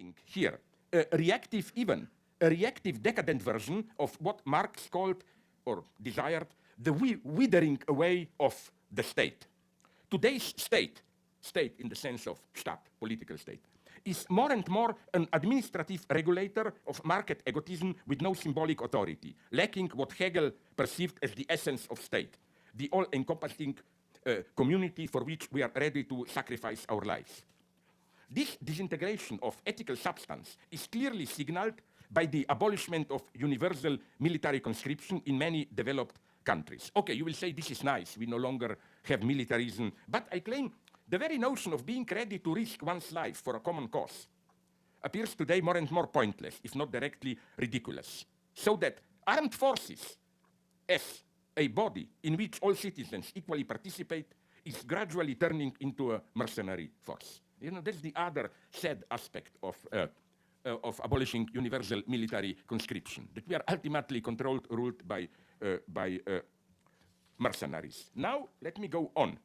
presenting here a reactive decadent version of what Marx called or desired the withering away of the state. Today's state in the sense of Staat, political state, is more and more an administrative regulator of market egotism with no symbolic authority, lacking what Hegel perceived as the essence of state, the all-encompassing community for which we are ready to sacrifice our lives. This disintegration of ethical substance is clearly signaled by the abolishment of universal military conscription in many developed countries. Okay, you will say this is nice, we no longer have militarism, but I claim the very notion of being ready to risk one's life for a common cause appears today more and more pointless, if not directly ridiculous. So that armed forces, as a body in which all citizens equally participate, is gradually turning into a mercenary force. You know, that's the other sad aspect of abolishing universal military conscription, that we are ultimately ruled by mercenaries. Now, let me go on.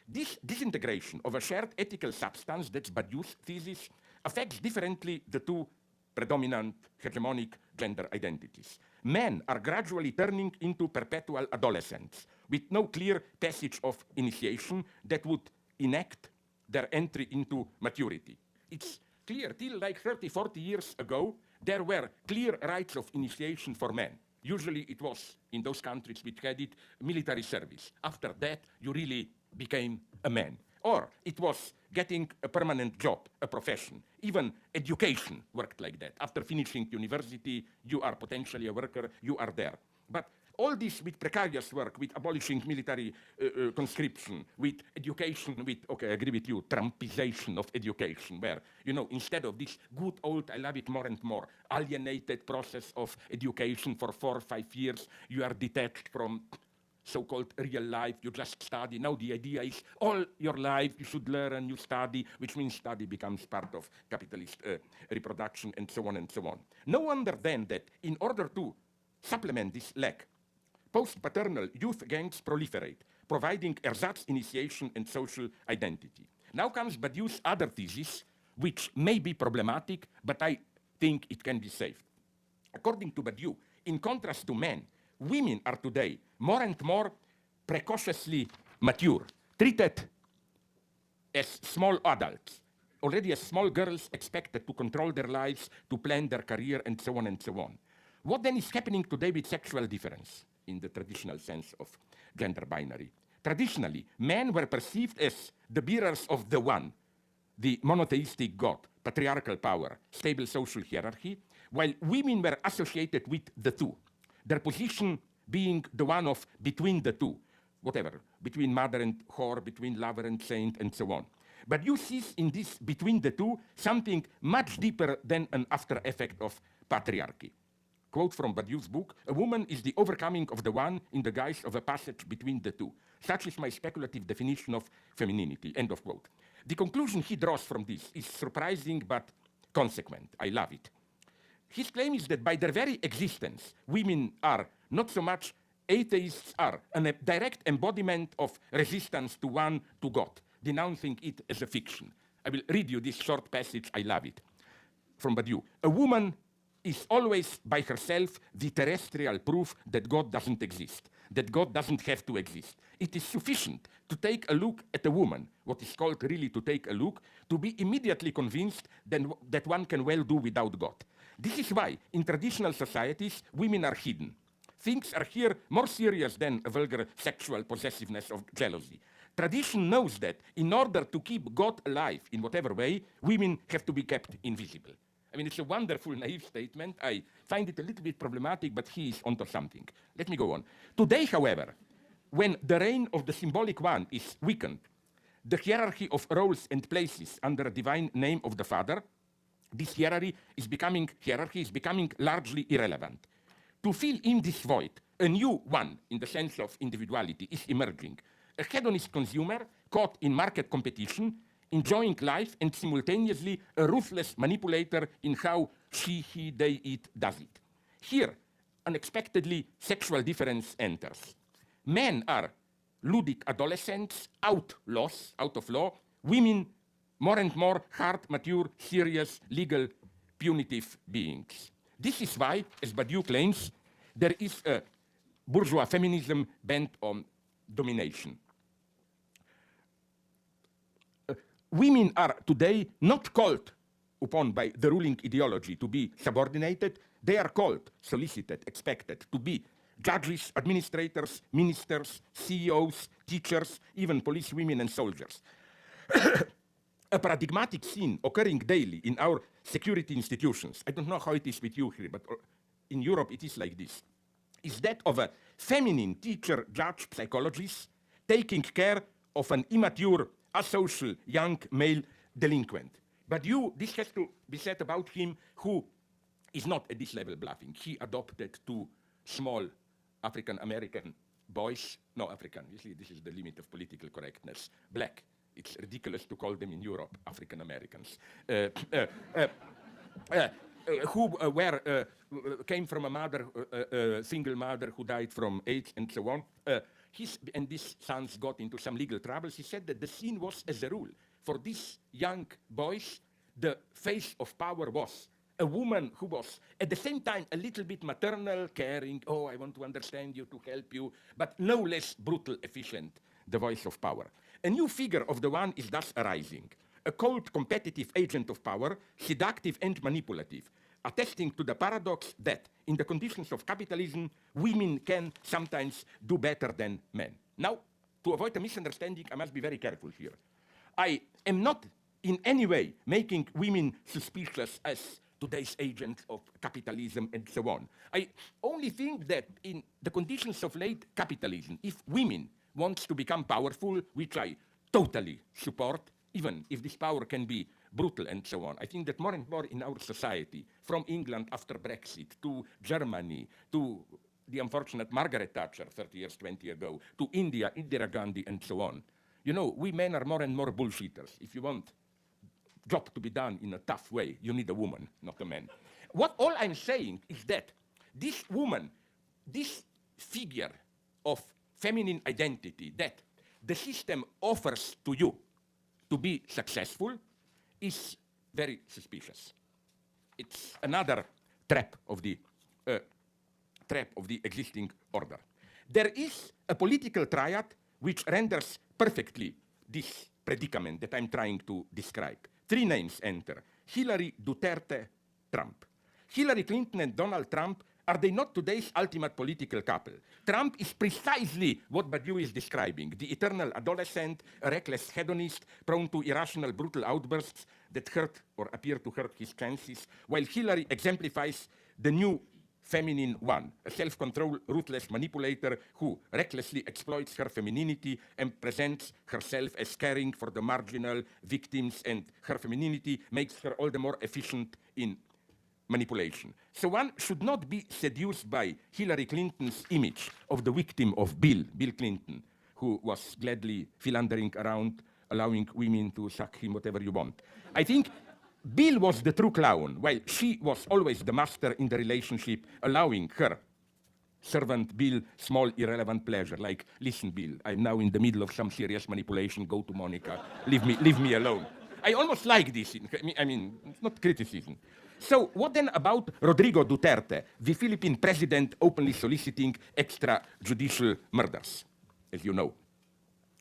This disintegration of a shared ethical substance, that's Badiou's thesis, affects differently the two predominant hegemonic gender identities. Men are gradually turning into perpetual adolescents with no clear passage of initiation that would enact their entry into maturity. It's clear, till like 30, 40 years ago, there were clear rites of initiation for men. Usually it was, in those countries which had it, military service. After that, you really became a man. Or it was getting a permanent job, a profession. Even education worked like that. After finishing university, you are potentially a worker, you are there. But all this with precarious work, with abolishing military conscription, with education, with, okay, I agree with you, Trumpization of education, where, you know, instead of this good old, I love it more and more, alienated process of education for 4 or 5 years, you are detached from so-called real life, you just study. Now the idea is all your life you should learn, you study, which means study becomes part of capitalist reproduction and so on and so on. No wonder then that in order to supplement this lack, post-paternal youth gangs proliferate, providing ersatz initiation and social identity. Now comes Badiou's other thesis, which may be problematic, but I think it can be saved. According to Badiou, in contrast to men, women are today more and more precociously mature, treated as small adults, already as small girls expected to control their lives, to plan their career, and so on and so on. What then is happening today with sexual difference in the traditional sense of gender binary? Traditionally, men were perceived as the bearers of the one, the monotheistic God, patriarchal power, stable social hierarchy, while women were associated with the two, their position being the one of between the two, whatever, between mother and whore, between lover and saint, and so on. But you see in this between the two something much deeper than an after effect of patriarchy. Quote from Badiou's book, "A woman is the overcoming of the one in the guise of a passage between the two. Such is my speculative definition of femininity," end of quote. The conclusion he draws from this is surprising but consequent. I love it. His claim is that by their very existence, women are not so much atheists are, a direct embodiment of resistance to one, to God, denouncing it as a fiction. I will read you this short passage, I love it, from Badiou. "A woman is always by herself the terrestrial proof that God doesn't exist, that God doesn't have to exist. It is sufficient to take a look at a woman, what is called really to take a look, to be immediately convinced that one can well do without God. This is why, in traditional societies, women are hidden. Things are here more serious than a vulgar sexual possessiveness of jealousy. Tradition knows that in order to keep God alive in whatever way, women have to be kept invisible." I mean, it's a wonderful, naive statement. I find it a little bit problematic, but he is onto something. Let me go on. Today, however, when the reign of the symbolic one is weakened, the hierarchy of roles and places under a divine name of the Father, this hierarchy is becoming largely irrelevant. To fill in this void, a new one, in the sense of individuality, is emerging. A hedonist consumer caught in market competition, enjoying life, and simultaneously a ruthless manipulator in how she, he, they, it does it. Here, unexpectedly, sexual difference enters. Men are ludic adolescents, outlaws, out of law. Women more and more hard, mature, serious, legal, punitive beings. This is why, as Badiou claims, there is a bourgeois feminism bent on domination. Women are today not called upon by the ruling ideology to be subordinated. They are called, solicited, expected to be judges, administrators, ministers, CEOs, teachers, even police women and soldiers. A paradigmatic scene occurring daily in our security institutions, I don't know how it is with you here, but in Europe it is like this, is that of a feminine teacher, judge, psychologist taking care of an immature, asocial young male delinquent. But this has to be said about him, who is not at this level bluffing. He adopted two small African-American boys, no, African, you see, this is the limit of political correctness, black. It's ridiculous to call them in Europe African-Americans. Who came from a mother, single mother who died from AIDS and so on. And these sons got into some legal troubles. He said that the scene was, as a rule, for these young boys, the face of power was a woman who was, at the same time, a little bit maternal, caring, oh, I want to understand you, to help you, but no less brutal, efficient, the voice of power. A new figure of the one is thus arising, a cold, competitive agent of power, seductive and manipulative, attesting to the paradox that, in the conditions of capitalism, women can sometimes do better than men. Now, to avoid a misunderstanding, I must be very careful here. I am not in any way making women suspicious as today's agents of capitalism and so on. I only think that in the conditions of late capitalism, if women want to become powerful, which I totally support, even if this power can be brutal and so on, I think that more and more in our society, from England after Brexit, to Germany, to the unfortunate Margaret Thatcher 30 years, 20 years ago, to India, Indira Gandhi, and so on, you know, we men are more and more bullshitters. If you want job to be done in a tough way, you need a woman, not a man. All I'm saying is that this woman, this figure of feminine identity that the system offers to you to be successful is very suspicious. It's another trap of the existing order. There is a political triad which renders perfectly this predicament that I'm trying to describe. Three names enter: Hillary, Duterte, Trump. Hillary Clinton and Donald Trump, are they not today's ultimate political couple? Trump is precisely what Badiou is describing, the eternal adolescent, a reckless hedonist, prone to irrational, brutal outbursts that hurt or appear to hurt his chances, while Hillary exemplifies the new feminine one, a self-controlled, ruthless manipulator who recklessly exploits her femininity and presents herself as caring for the marginal victims, and her femininity makes her all the more efficient in manipulation. So one should not be seduced by Hillary Clinton's image of the victim of Bill Clinton, who was gladly philandering around, allowing women to suck him whatever you want. I think Bill was the true clown, while she was always the master in the relationship, allowing her servant Bill small irrelevant pleasure, like, listen, Bill, I'm now in the middle of some serious manipulation, go to Monica, leave me alone. I almost like this, I mean, it's not criticism. So what then about Rodrigo Duterte, the Philippine president openly soliciting extrajudicial murders, as you know,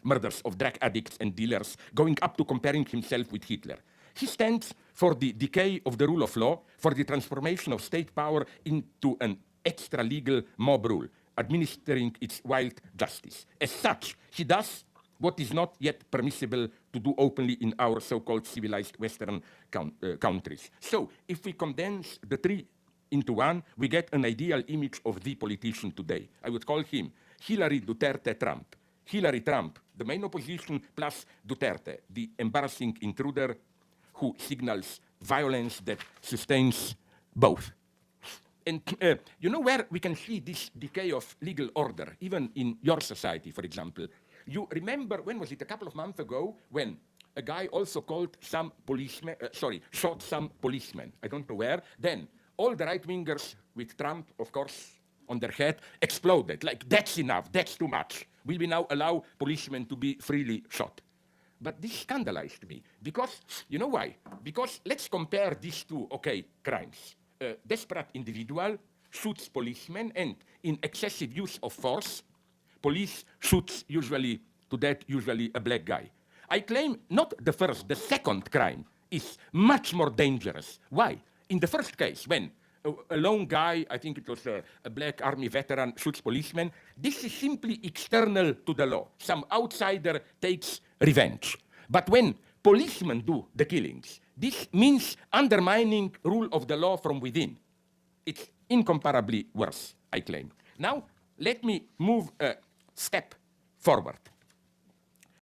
murders of drug addicts and dealers, going up to comparing himself with Hitler? He stands for the decay of the rule of law, for the transformation of state power into an extra-legal mob rule, administering its wild justice. As such, he does what is not yet permissible to do openly in our so-called civilized Western countries. So, if we condense the three into one, we get an ideal image of the politician today. I would call him Hillary, Duterte, Trump. Hillary, Trump, the main opposition, plus Duterte, the embarrassing intruder who signals violence that sustains both. And you know where we can see this decay of legal order, even in your society, for example? You remember, when was it, a couple of months ago, when a guy also called some policemen, shot some policemen, I don't know where. Then all the right-wingers with Trump, of course, on their head, exploded. Like, that's enough, that's too much. Will we now allow policemen to be freely shot? But this scandalized me because, you know why? Because let's compare these two, crimes. A desperate individual shoots policemen, and in excessive use of force, police shoots usually to death, usually a black guy. I claim not the first, the second crime is much more dangerous. Why? In the first case, when a lone guy, I think it was a black army veteran, shoots policemen, this is simply external to the law. Some outsider takes revenge. But when policemen do the killings, this means undermining rule of the law from within. It's incomparably worse, I claim. Now, let me move a step forward.